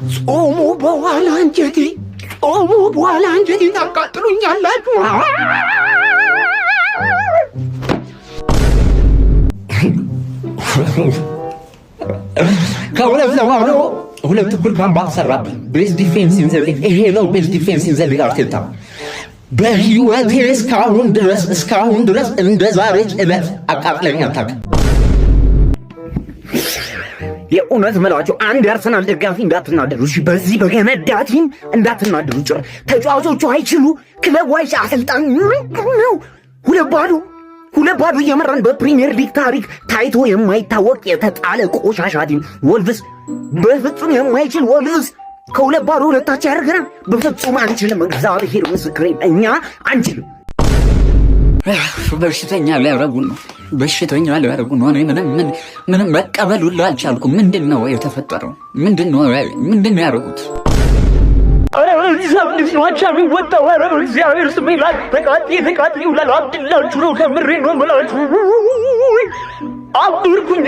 ጾሙ በኋላ አንጀቴ ታቃጥሉኛላችሁ። ከሁለት ለማኑ ሁለት እኩል ካምባ ሰራብን። ቤዝ ዲፌንስ ኢንዘሪ ይሄ ነው። ቤዝ ዲፌንስ ኢንዘሪ አርቴታ በህይወቴ እስካሁን ድረስ እንደ ዛሬች ዕለት አቃጥለኝ አታውቅም። የእውነት መላቸው አንድ የአርሰናል ደጋፊ እንዳትናደሩ እሺ። በዚህ በገመዳ ቲም እንዳትናደሩ። ጭር ተጫዋቾቹ አይችሉ ክለቡ አይች አሰልጣኝ ነው። ሁለት ባዶ እየመራን በፕሪሚየር ሊግ ታሪክ ታይቶ የማይታወቅ የተጣለ ቆሻሻ ቲም ወልቭስ፣ በፍጹም የማይችል ወልቭስ ከሁለት ባዶ ሁለታች ያደርገናል። በፍጹም አንችልም። እግዚአብሔር ምስክሬ፣ እኛ አንችልም። በሽተኛ ሊያረጉን ነው። ምንም መቀበል ሁሉ አልቻልኩም። ምንድን ነው የተፈጠረው? ምንድን ነው ያደረጉት? እግዚአብሔር ስሜ ተቃጥሎ ላላብድላችሁ ነው። ከምሬ ነው የምላችሁ። አብርኩኝ